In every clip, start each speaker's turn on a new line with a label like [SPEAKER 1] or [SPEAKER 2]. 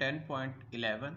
[SPEAKER 1] 10.11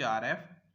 [SPEAKER 1] 4F،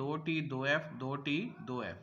[SPEAKER 1] 2T 2F 2T 2F،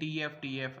[SPEAKER 1] TF TF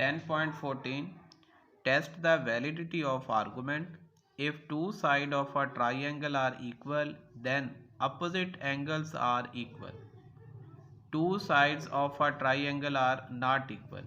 [SPEAKER 1] 10.14 Test the validity of argument. If two sides of a triangle are equal, then opposite angles are equal. Two sides of a triangle are not equal.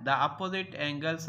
[SPEAKER 1] the opposite angles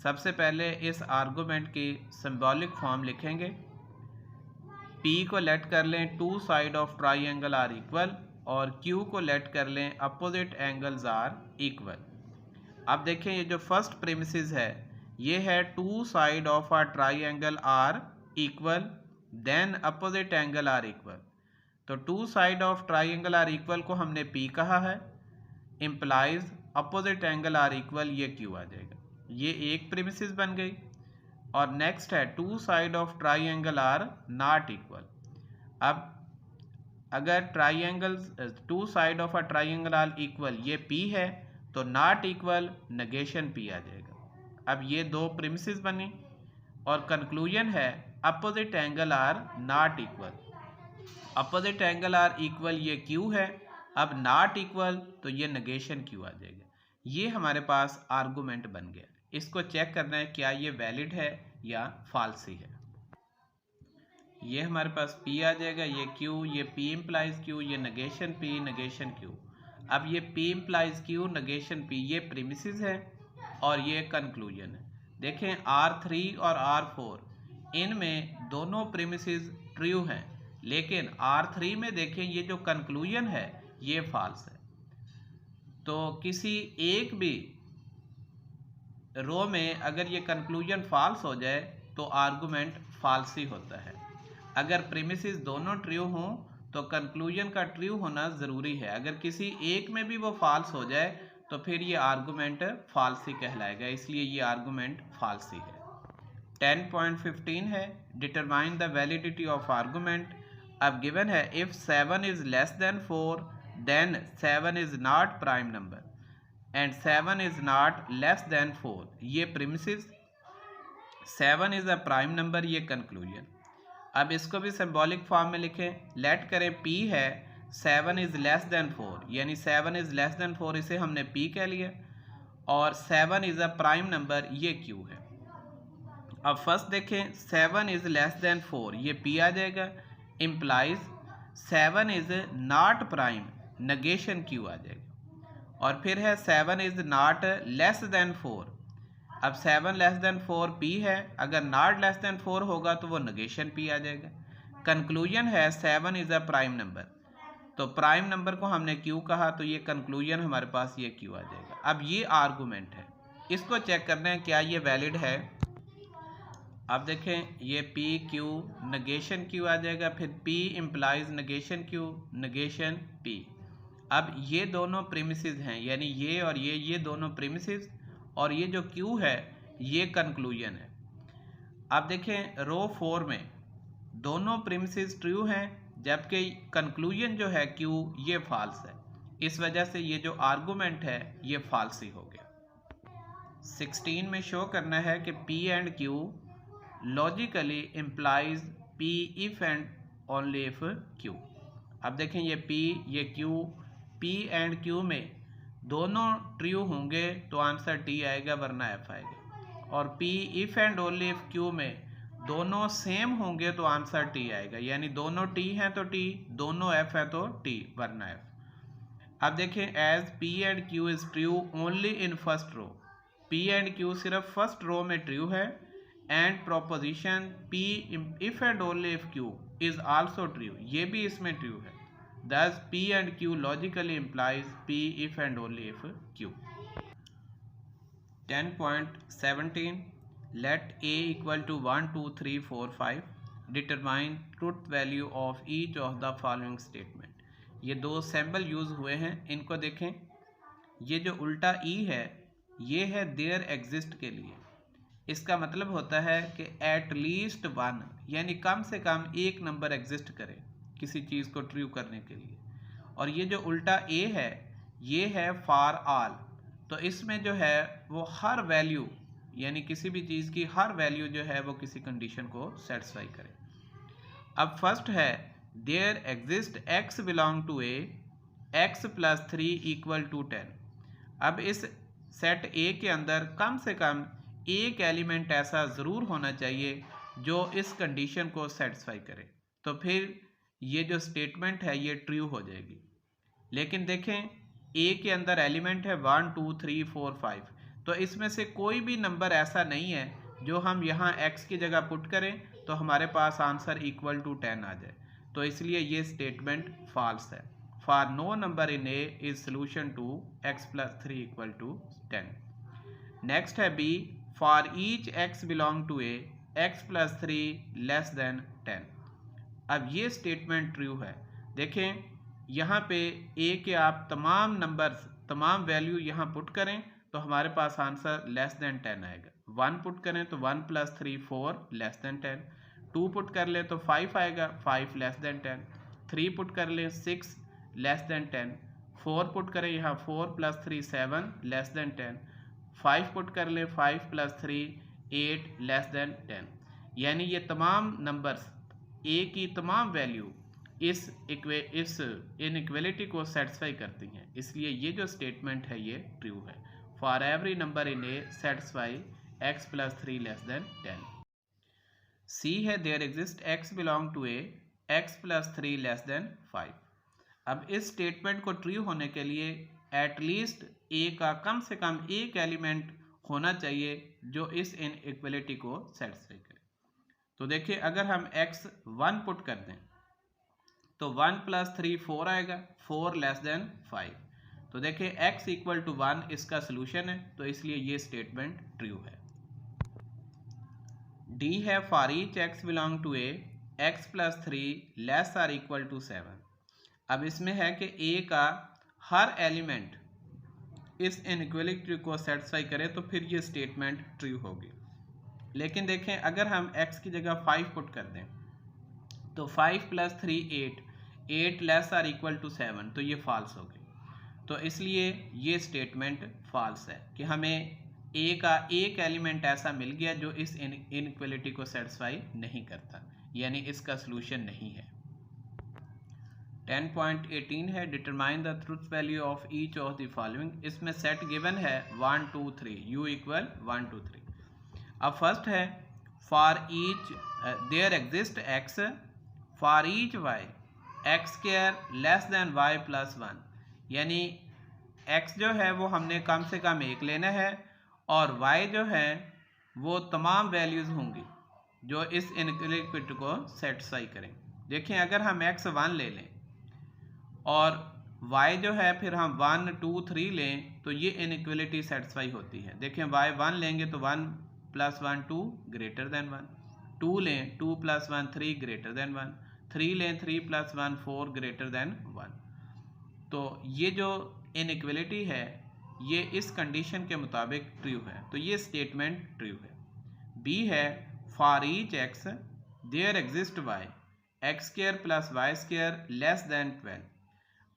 [SPEAKER 1] सबसे पहले इस argument की symbolic form लिखेंगे। P को let कर लें two side of triangle are equal और Q को लेट कर लें अपोजिट एंगल्स आर इक्वल। अब देखें ये जो फर्स्ट प्रीमिसिस है ये है two side of a triangle are equal then opposite angle are equal. तो two side of triangle are equal को हमने P कहा है, implies opposite angle are equal ये Q आ जाएगा। ये एक प्रीमिसिस बन गई। और नेक्स्ट है two side of triangle are not equal. अब अगर triangles two side of a triangle are equal ये P है तो नॉट इक्वल नेगेशन P आ जाएगा। अब ये दो प्रीमिसिस बनी और कंक्लूजन है opposite angle are not equal. Opposite angle are equal ये Q है, अब नॉट इक्वल तो ये नेगेशन Q आ जाएगा। ये हमारे पास आर्गूमेंट बन गया। इसको चेक करना है क्या ये वैलिड है या फाल्सी है। ये हमारे पास P आ जाएगा, ये Q, ये P इम्प्लाइज Q, ये नेगेशन P, नेगेशन Q। अब ये P implies Q, negation P ये प्रीमिसिस है और ये कंक्लूजन है। देखें R3 और R4 इनमें दोनों प्रीमिसिस ट्रू हैं, लेकिन R3 में देखें ये जो कंक्लूजन है ये फॉल्स है। तो किसी एक भी रो में अगर ये कंक्लूजन फॉल्स हो जाए तो आर्गूमेंट फॉल्स ही होता है। अगर प्रीमिसिस दोनों ट्रू हों तो कंक्लूजन का ट्रू होना ज़रूरी है। अगर किसी एक में भी वो फॉल्स हो जाए तो फिर ये आर्गूमेंट फॉल्स ही कहलाएगा, इसलिए ये आर्गूमेंट फॉल्स ही है। 10.15 है determine the validity of argument. अब गिवन है if 7 is less than 4 then 7 is not prime number and 7 is not less than 4। ये premises, 7 is a prime number, ये कंक्लूजन। अब इसको भी सिंबॉलिक फॉर्म में लिखें। लेट करें P है 7 इज़ लेस देन 4, यानी 7 इज़ लेस देन 4 इसे हमने P कह लिया और 7 इज़ अ प्राइम नंबर ये Q है। अब फर्स्ट देखें 7 इज़ लेस देन 4 ये P आ जाएगा, implies 7 is not prime, negation Q आ जाएगा। और फिर है 7 इज़ नॉट लेस देन 4। अब 7 लेस देन 4 P है, अगर नॉट लेस देन 4 होगा तो वो नेगेशन P आ जाएगा। कंक्लूजन है 7 इज़ अ प्राइम नंबर, तो प्राइम नंबर को हमने Q कहा तो ये कंक्लूजन हमारे पास ये Q आ जाएगा। अब ये आर्गूमेंट है, इसको चेक करना है क्या ये वैलिड है। अब देखें ये P Q नेगेशन Q आ जाएगा, फिर P implies negation Q, negation P। अब ये दोनों प्रीमिसिस हैं, यानी ये और ये दोनों प्रीमिसिस और ये जो Q है ये कंक्लूजन है। अब देखें रो 4 में दोनों प्रीमिसिस ट्रू हैं जबकि कंक्लूजन जो है Q ये फॉल्स है, इस वजह से ये जो आर्गूमेंट है ये फॉल्स ही हो गया। 16 में शो करना है कि P and Q logically implies P if and only if Q। अब देखें ये P ये Q, P एंड Q में दोनों ट्रू होंगे तो आंसर T आएगा वरना F आएगा, और P if and only if Q में दोनों सेम होंगे तो आंसर T आएगा, यानी दोनों T हैं तो T, दोनों F हैं तो T वरना F। अब देखें as P and Q is true only in first row, P and Q सिर्फ फर्स्ट रो में ट्रू है and proposition P if and only if Q is also true, ये भी इसमें ट्रू है। Thus P and Q logically implies P if and only if Q. 10.17 let A equal to 1 2 3 4 5 determine truth value of each of the following statement। ये दो sample use हुए हैं, इनको देखें। ये जो उल्टा E है ये है देयर एग्जिस्ट के लिए, इसका मतलब होता है कि एट लीस्ट वन, यानी कम से कम एक नंबर एग्जिस्ट करे किसी चीज़ को ट्रू करने के लिए। और ये जो उल्टा A है ये है फॉर ऑल, तो इसमें जो है वो हर वैल्यू, यानी किसी भी चीज़ की हर वैल्यू जो है वो किसी कंडीशन को सेटिस्फाई करे। अब फर्स्ट है there exist x belong to A x + 3 = 10। अब इस सेट A के अंदर कम से कम एक एलिमेंट ऐसा ज़रूर होना चाहिए जो इस कंडीशन को सेटिस्फाई करे, तो फिर ये जो स्टेटमेंट है ये ट्रू हो जाएगी। लेकिन देखें A के अंदर एलिमेंट है 1 2 3 4 5, तो इसमें से कोई भी नंबर ऐसा नहीं है जो हम यहाँ x की जगह पुट करें तो हमारे पास आंसर इक्वल टू 10 आ जाए, तो इसलिए ये स्टेटमेंट फॉल्स है। For no number in A is solution to x+3 equal to 10। Next है B, for each x belong to A x+3 less than 10। अब ये स्टेटमेंट ट्रू है। देखें यहाँ पे ए के आप तमाम नंबर्स तमाम वैल्यू यहाँ पुट करें तो हमारे पास आंसर लेस देन 10 आएगा। 1 पुट करें तो 1+3 4 लेस देन 10, 2 पुट कर ले तो 5 आएगा 5 लेस देन 10, 3 पुट कर ले 6 लेस देन 10, 4 पुट करें यहाँ 4+3 7 लेस देन 10, 5 पुट कर ले 5+3 8 लेस देन 10। यानी ये तमाम नंबर्स ए की तमाम वैल्यू इस इनइक्वालिटी को सेटिस्फाई करती हैं, इसलिए ये जो स्टेटमेंट है ये ट्रू है। For every number in A satisfy x+3 less than 10। C है there exist x belong to A x+3 less than 5। अब इस स्टेटमेंट को ट्रू होने के लिए एटलीस्ट ए का कम से कम एक एलिमेंट होना चाहिए जो इस इनइक्वालिटी को सेटिस्फाई करे। तो देखिए अगर हम x 1 पुट कर दें तो 1+3 4 आएगा 4 लेस देन 5। तो देखिए x इक्वल टू 1 इसका सोल्यूशन है, तो इसलिए ये स्टेटमेंट ट्रू है। डी है for each x belong to A x+3 less or equal to 7। अब इसमें है कि a का हर एलिमेंट इस इनइक्वालिटी को सेटिस्फाई करे तो फिर ये स्टेटमेंट ट्रू होगी। लेकिन देखें अगर हम x की जगह 5 पुट कर दें तो 5+3 8 लेस आर इक्वल टू 7, तो ये फॉल्स होगी। तो इसलिए ये स्टेटमेंट फॉल्स है कि हमें a का एक एलिमेंट ऐसा मिल गया जो इस इनइक्वालिटी को सेटिस्फाई नहीं करता, यानी इसका सोल्यूशन नहीं है। 10.18 है determine the truth value of each of the following. इसमें सेट गिवन है 1 2 3 u इक्वल 1 2 3। अब फर्स्ट है for each their exist x for each y x² less than y+1, यानी x जो है वो हमने कम से कम एक लेना है और y जो है वो तमाम वैल्यूज़ होंगी जो इस इनइक्वालिटी को सेटिस्फाई करें। देखें अगर हम x 1 ले लें और y जो है फिर हम 1 2 3 लें तो ये इनइक्वालिटी सेटिस्फाई होती है। देखें y 1 लेंगे तो 1+1 2 ग्रेटर देन 1, 2 लें 2+1 3 ग्रेटर देन 1, 3 लें 3+1 4 ग्रेटर देन 1। तो ये जो इनइक्वालिटी है ये इस कंडीशन के मुताबिक ट्रू है, तो ये स्टेटमेंट ट्रू है। बी है for each x there exist y x² + y² less than 12।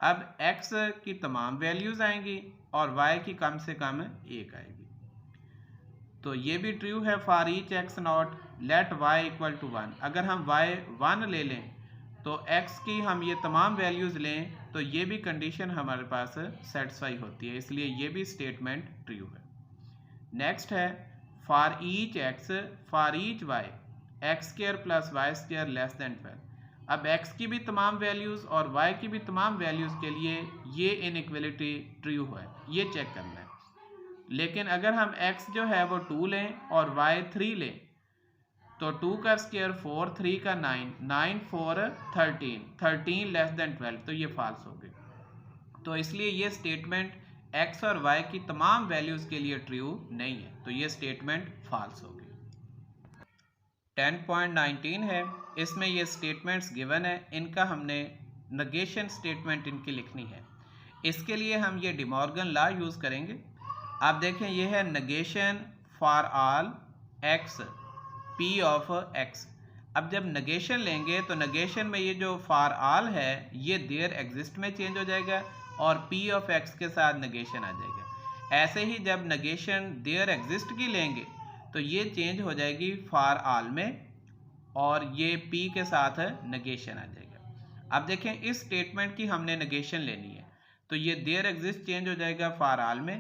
[SPEAKER 1] अब x की तमाम वैल्यूज़ आएंगी और y की कम से कम एक आएगी, तो ये भी ट्रू है। For each x not let y equal to 1। अगर हम y 1 ले लें तो x की हम ये तमाम वैल्यूज़ लें तो ये भी कंडीशन हमारे पास सेटिस्फाई होती है, इसलिए ये भी स्टेटमेंट ट्रू है। नेक्स्ट है for each x for each y x² + y² less than 12। अब x की भी तमाम वैल्यूज़ और y की भी तमाम वैल्यूज़ के लिए ये इनइक्वालिटी ट्रू है, ये चेक करना है। लेकिन अगर हम x जो है वो 2 लें और y 3 लें तो 2 का स्क्वायर 4 3 का 9 9 4 13 13 लेस देन 12, तो ये फॉल्स हो गई। तो इसलिए ये स्टेटमेंट x और y की तमाम वैल्यूज़ के लिए ट्रू नहीं है, तो ये स्टेटमेंट फॉल्स होगी। 10.19 है, इसमें ये स्टेटमेंट्स गिवन है, इनका हमने नेगेशन स्टेटमेंट इनकी लिखनी है। इसके लिए हम ये डिमॉर्गन लॉ यूज़ करेंगे। आप देखें ये है negation for all x p of x। अब जब नेगेशन लेंगे तो नेगेशन में ये जो फॉर ऑल है ये देयर एग्जिस्ट में चेंज हो जाएगा और p ऑफ x के साथ नेगेशन आ जाएगा। ऐसे ही जब नेगेशन देयर एग्जिस्ट की लेंगे तो ये चेंज हो जाएगी फॉर ऑल में और ये p के साथ नेगेशन आ जाएगा। अब देखें इस स्टेटमेंट की हमने नेगेशन लेनी है तो ये देयर एग्जिस्ट चेंज हो जाएगा फॉर ऑल में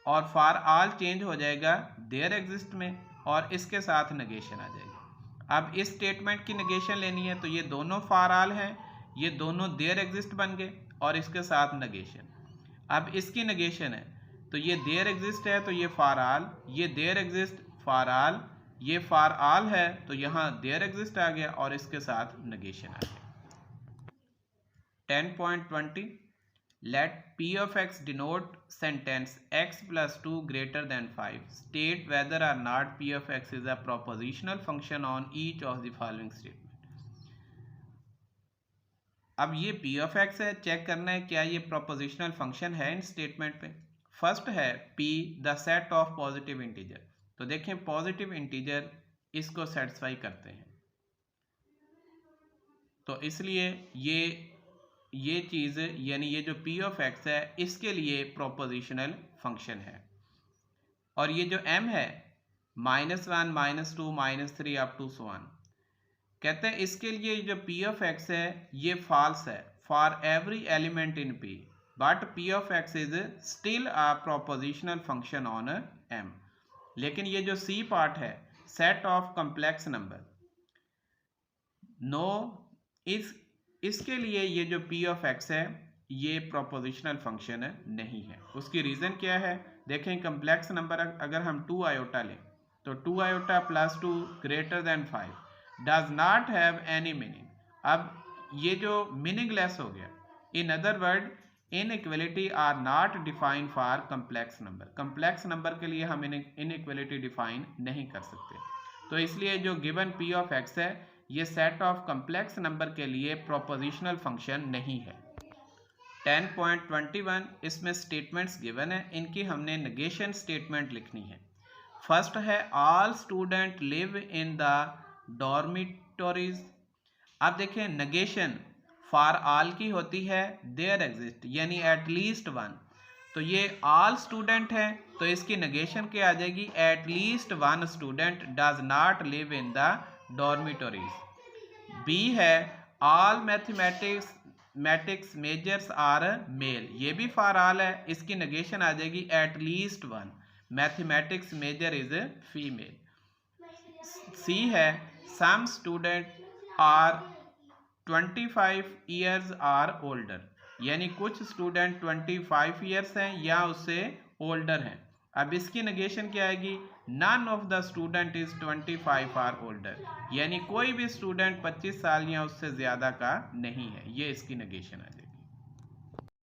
[SPEAKER 1] और फॉर ऑल चेंज हो जाएगा देयर एग्जिस्ट में और इसके साथ नेगेशन आ जाएगा। अब इस स्टेटमेंट की नेगेशन लेनी है तो ये दोनों फॉर ऑल हैं, ये दोनों देयर एग्जिस्ट बन गए और इसके साथ नेगेशन। अब इसकी नेगेशन है तो ये देयर एग्जिस्ट है तो ये फॉर ऑल, ये देयर एग्जिस्ट फॉर ऑल, ये फॉर ऑल है तो यहाँ देयर एग्जिस्ट आ गया और इसके साथ नेगेशन आ गया। 10.20 let p of x denote sentence x plus 2 greater than 5. State whether or not p of x is a propositional function on each of the following statement. अब ये p of x है, check करना है क्या ये propositional function है इन statement पे। First है p the set of positive integer, तो देखें पॉजिटिव इंटीजर इसको सेटिस्फाई करते हैं, तो इसलिए ये चीज़ यानी ये जो p of x है इसके लिए प्रोपोजिशनल फंक्शन है। और ये जो m है -1 -2 -3 अप टू सो ऑन, कहते हैं इसके लिए जो p of x है ये फॉल्स है for every element in p, but p of x is still a propositional function on m। लेकिन ये जो c पार्ट है set of complex number, no इसके लिए ये जो p of x है ये प्रोपोजिशनल फंक्शन नहीं है। उसकी रीज़न क्या है, देखें कम्प्लेक्स नंबर अगर हम 2 आयोटा लें तो 2 iota plus 2 greater than 5 does not have any meaning. अब ये जो मीनिंगलेस हो गया, in other word inequality are not define for complex number. Complex number के लिए हम इनइक्वलिटी डिफाइन नहीं कर सकते, तो इसलिए जो गिवन p of x है ये सेट ऑफ कम्प्लेक्स नंबर के लिए प्रोपोजिशनल फंक्शन नहीं है। 10.21 इसमें स्टेटमेंट्स गिवन है, इनकी हमने नेगेशन स्टेटमेंट लिखनी है। फर्स्ट है all student live in the dormitories. अब देखें नेगेशन फॉर ऑल की होती है देयर एग्जिस्ट यानी एटलीस्ट वन, तो ये ऑल स्टूडेंट है तो इसकी नेगेशन क्या आ जाएगी, at least one student does not live in the dormitories. B है all mathematics majors are male, ये भी फॉर ऑल है, इसकी नेगेशन आ जाएगी at least one mathematics major is female. C है some student are 25 years are older, यानी कुछ स्टूडेंट 25 ईयर्स हैं या उससे ओल्डर हैं। अब इसकी नेगेशन क्या आएगी, none of the student is 25 or older, यानी कोई भी स्टूडेंट 25 साल या उससे ज़्यादा का नहीं है, ये इसकी नेगेशन आ जाएगी।